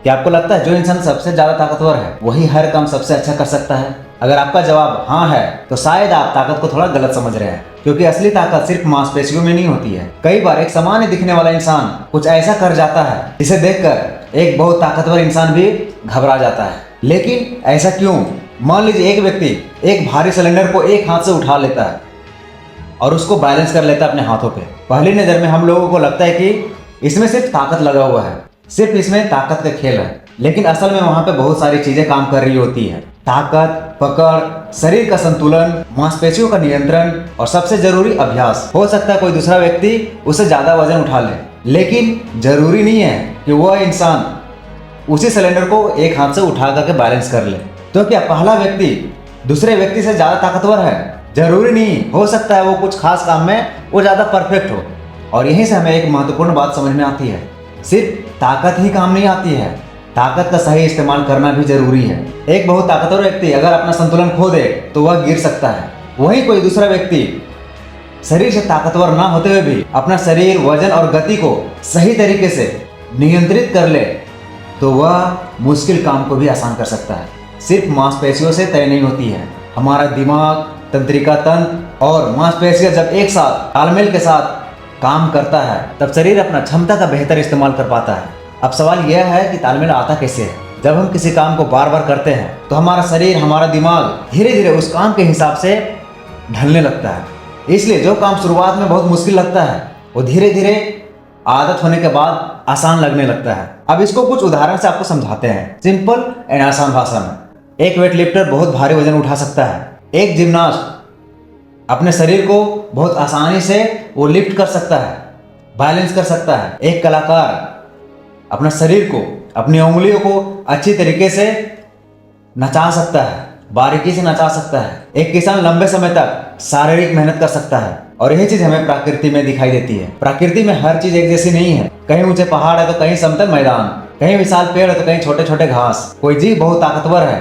क्या आपको लगता है जो इंसान सबसे ज्यादा ताकतवर है वही हर काम सबसे अच्छा कर सकता है? अगर आपका जवाब हाँ है तो शायद आप ताकत को थोड़ा गलत समझ रहे हैं, क्योंकि असली ताकत सिर्फ मांसपेशियों में नहीं होती है। कई बार एक सामान्य दिखने वाला इंसान कुछ ऐसा कर जाता है जिसे देखकर एक बहुत ताकतवर इंसान भी घबरा जाता है। लेकिन ऐसा क्यों? मान लीजिए एक व्यक्ति एक भारी सिलेंडर को एक हाथ से उठा लेता है और उसको बैलेंस कर लेता है अपने हाथों पे। पहली नजर में हम लोगों को लगता है कि इसमें सिर्फ ताकत लगा हुआ है, सिर्फ इसमें ताकत का खेल है, लेकिन असल में वहां पे बहुत सारी चीजें काम कर रही होती है। ताकत, पकड़, शरीर का संतुलन, मांसपेशियों का नियंत्रण और सबसे जरूरी अभ्यास। हो सकता है कोई दूसरा व्यक्ति उससे ज्यादा वजन उठा ले, लेकिन जरूरी नहीं है कि वह इंसान उसी सिलेंडर को एक हाथ से उठा करके बैलेंस कर ले। तो क्या पहला व्यक्ति दूसरे व्यक्ति से ज्यादा ताकतवर है? जरूरी नहीं। हो सकता है वो कुछ खास काम में वो ज्यादा परफेक्ट हो। और यहीं से हमें एक महत्वपूर्ण बात समझ में आती है, सिर्फ ताकत ही काम नहीं आती है, ताकत का सही इस्तेमाल करना भी जरूरी है। एक बहुत ताकतवर व्यक्ति अगर अपना संतुलन खो दे तो वह गिर सकता है। वहीं कोई दूसरा व्यक्ति शरीर से ताकतवर ना होते हुए भी अपना शरीर, वजन और गति को सही तरीके से नियंत्रित कर ले तो वह मुश्किल काम को भी आसान कर सकता है। सिर्फ मांसपेशियों से तय नहीं होती है। हमारा दिमाग, तंत्रिका तंत्र और मांसपेशियां जब एक साथ तालमेल के साथ काम करता है तब शरीर अपना क्षमता का बेहतर इस्तेमाल कर पाता है। अब सवाल यह है कि तालमेल आता कैसे है? जब हम किसी काम को बार बार करते हैं तो हमारा शरीर, हमारा दिमाग धीरे धीरे उस काम के हिसाब से ढलने लगता है। इसलिए जो काम शुरुआत में बहुत मुश्किल लगता है वो धीरे धीरे आदत होने के बाद आसान लगने लगता है। अब इसको कुछ उदाहरण से आपको समझाते हैं, सिंपल एंड आसान भाषा में। एक वेट लिफ्टर बहुत भारी वजन उठा सकता है। एक जिम्नास्ट अपने शरीर को बहुत आसानी से वो लिफ्ट कर सकता है, बैलेंस कर सकता है। एक कलाकार अपने शरीर को, अपनी उंगलियों को अच्छी तरीके से नचा सकता है, बारीकी से नचा सकता है। एक किसान लंबे समय तक शारीरिक मेहनत कर सकता है। और यही चीज हमें प्रकृति में दिखाई देती है। प्रकृति में हर चीज एक जैसी नहीं है। कहीं ऊंचे पहाड़ है तो कहीं समतल मैदान, कहीं विशाल पेड़ है तो कहीं छोटे छोटे घास। कोई जीव बहुत ताकतवर है,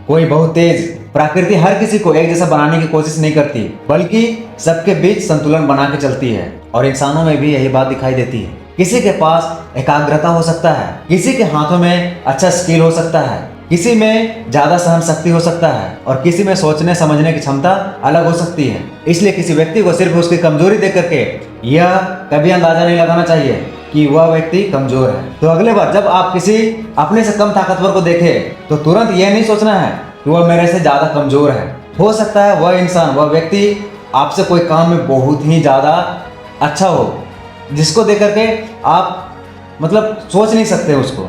कोई बहुत तेज। प्रकृति हर किसी को एक जैसा बनाने की कोशिश नहीं करती, बल्कि सबके बीच संतुलन बना के चलती है। और इंसानों में भी यही बात दिखाई देती है। किसी के पास एकाग्रता हो सकता है, किसी के हाथों में अच्छा स्किल हो सकता है, किसी में ज्यादा सहन शक्ति हो सकता है और किसी में सोचने समझने की क्षमता अलग हो सकती है। इसलिए किसी व्यक्ति को सिर्फ उसकी कमजोरी देख करके यह कभी अंदाजा नहीं लगाना चाहिए कि वह व्यक्ति कमजोर है। तो अगले बार जब आप किसी अपने से कम ताकतवर को देखें तो तुरंत यह नहीं सोचना है कि वह मेरे से ज्यादा कमजोर है। हो सकता है वह इंसान, वह व्यक्ति आपसे कोई काम में बहुत ही ज्यादा अच्छा हो, जिसको देख करके आप सोच नहीं सकते उसको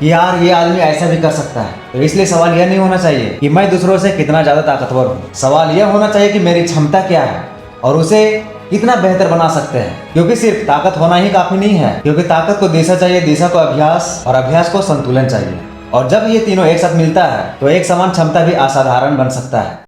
यार ये आदमी ऐसा भी कर सकता है। तो इसलिए सवाल यह नहीं होना चाहिए कि मैं दूसरों से कितना ज्यादा ताकतवर हूँ। सवाल यह होना चाहिए कि मेरी क्षमता क्या है और उसे कितना बेहतर बना सकते हैं। क्योंकि सिर्फ ताकत होना ही काफी नहीं है, क्योंकि ताकत को दिशा चाहिए, दिशा को अभ्यास और अभ्यास को संतुलन चाहिए। और जब ये तीनों एक साथ मिलता है तो एक समान क्षमता भी असाधारण बन सकता है।